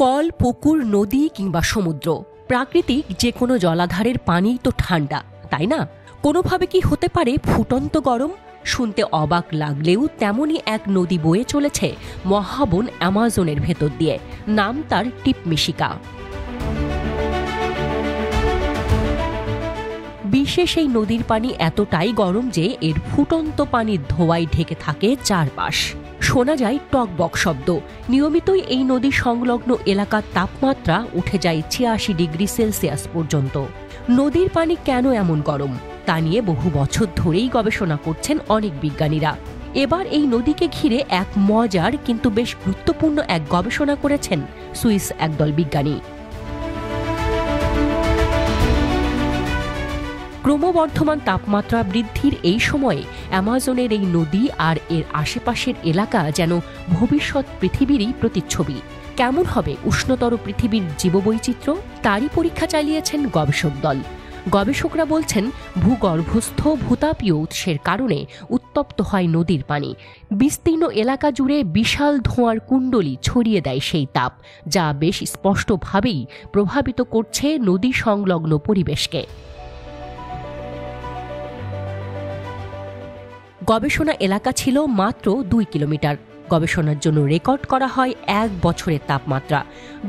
Call, পুকুর, নদী কিংবা সমুদ্র, প্রাকৃতিক যে কোনো জলাধারের পানি তো ঠান্ডা, তাই না? কোনোভাবে কি হতে পারে ফুটন্ত গরম? শুনতে অবাক লাগলেও তেমনই এক নদী বয়ে চলেছে মহাবন অ্যামাজনের ভেতর দিয়ে। নাম তার টিপমিশিকা। বিশেষ এই নদীর পানি এতটাই গরম যে এর ফুটন্ত পানির ধোঁয়ায় ঢেকে থাকে চারপাশ। শোনা যায় টকবক শব্দ। নিয়মিতই এই নদী সংলগ্ন এলাকার তাপমাত্রা উঠে যায় ৮৬ ডিগ্রি সেলসিয়াস পর্যন্ত। নদীর পানি কেন এমন গরম তা নিয়ে বহু বছর ধরেই গবেষণা করছেন অনেক বিজ্ঞানীরা। এবার এই নদীকে ঘিরে এক মজার কিন্তু বেশ গুরুত্বপূর্ণ এক গবেষণা করেছেন সুইস একদল বিজ্ঞানী। ক্রমবর্ধমান তাপমাত্রা বৃদ্ধির এই সময়ে অ্যামাজনের এই নদী আর এর আশেপাশের এলাকা যেন ভবিষ্যৎ পৃথিবীরই প্রতিচ্ছবি। কেমন হবে উষ্ণতর পৃথিবীর জীববৈচিত্র্য, তারই পরীক্ষা চালিয়েছেন গবেষক দল। গবেষকরা বলছেন, ভূগর্ভস্থ ভূতাপীয় উৎসের কারণে উত্তপ্ত হয় নদীর পানি। বিস্তীর্ণ এলাকা জুড়ে বিশাল ধোঁয়ার কুণ্ডলী ছড়িয়ে দেয় সেই তাপ, যা বেশ স্পষ্টভাবেই প্রভাবিত করছে নদী সংলগ্ন পরিবেশকে। গবেষণা এলাকা ছিল মাত্র ২ কিলোমিটার। গবেষণার জন্য রেকর্ড করা হয় ১ বছরের তাপমাত্রা।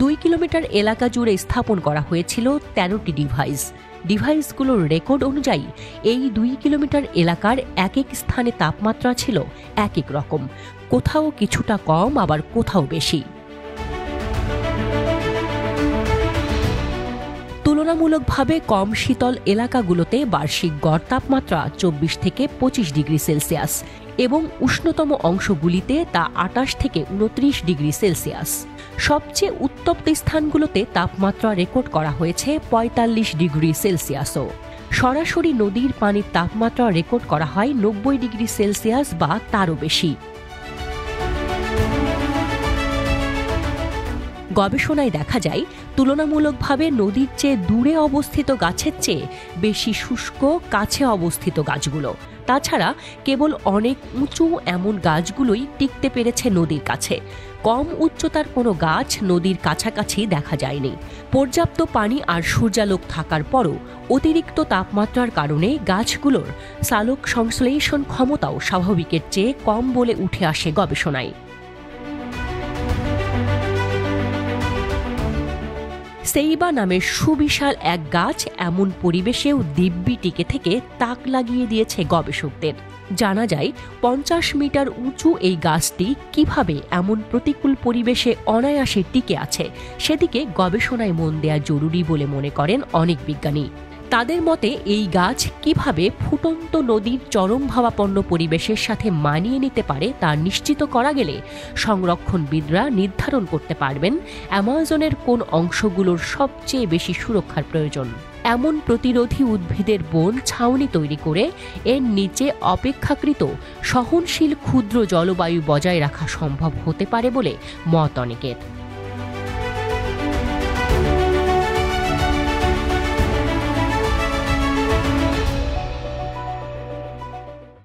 ২ কিলোমিটার এলাকা জুড়ে স্থাপন করা হয়েছিল ১৩টি ডিভাইস। ডিভাইসগুলোর রেকর্ড অনুযায়ী এই ২ কিলোমিটার এলাকার এক এক স্থানে তাপমাত্রা ছিল এক এক রকম, কোথাও কিছুটা কম, আবার কোথাও বেশি। তুলনামূলকভাবে কম শীতল এলাকাগুলোতে বার্ষিক গড় তাপমাত্রা ২৪ থেকে ২৫ ডিগ্রি সেলসিয়াস এবং উষ্ণতম অংশগুলিতে তা ২৮ থেকে ২৯ ডিগ্রি সেলসিয়াস। সবচেয়ে উত্তপ্ত স্থানগুলোতে তাপমাত্রা রেকর্ড করা হয়েছে ৪৫ ডিগ্রি সেলসিয়াসও। সরাসরি নদীর পানির তাপমাত্রা রেকর্ড করা হয় ৯০ ডিগ্রি সেলসিয়াস বা তারও বেশি। গবেষণায় দেখা যায়, তুলনামূলকভাবে নদীর চেয়ে দূরে অবস্থিত গাছের চেয়ে বেশি শুষ্ক কাছে অবস্থিত গাছগুলো। তাছাড়া কেবল অনেক উঁচু এমন গাছগুলোই টিকতে পেরেছে নদীর কাছে। কম উচ্চতার কোনো গাছ নদীর কাছাকাছি দেখা যায়নি। পর্যাপ্ত পানি আর সূর্যালোক থাকার পরও অতিরিক্ত তাপমাত্রার কারণে গাছগুলোর সালোক সংশ্লেষণ ক্ষমতাও স্বাভাবিকের চেয়ে কম বলে উঠে আসে গবেষণায়। সেইবা নামের সুবিশাল এক গাছ এমন পরিবেশেও দিব্যি টিকে থেকে তাক লাগিয়ে দিয়েছে গবেষকদের। জানা যায়, ৫০ মিটার উঁচু এই গাছটি কিভাবে এমন প্রতিকূল পরিবেশে অনায়াসে টিকে আছে, সেদিকে গবেষণায় মন দেয়া জরুরি বলে মনে করেন অনেক বিজ্ঞানী। তাদের মতে এই গাছ কিভাবে ফুটন্ত নদীর চরম ভাবাপন্ন পরিবেশের সাথে মানিয়ে নিতে পারে তা নিশ্চিত করা গেলে সংরক্ষণবিদরা নির্ধারণ করতে পারবেন অ্যামাজনের কোন অংশগুলোর সবচেয়ে বেশি সুরক্ষার প্রয়োজন। এমন প্রতিরোধী উদ্ভিদের বন ছাউনি তৈরি করে এর নিচে অপেক্ষাকৃত সহনশীল ক্ষুদ্র জলবায়ু বজায় রাখা সম্ভব হতে পারে বলে মত অনেকের।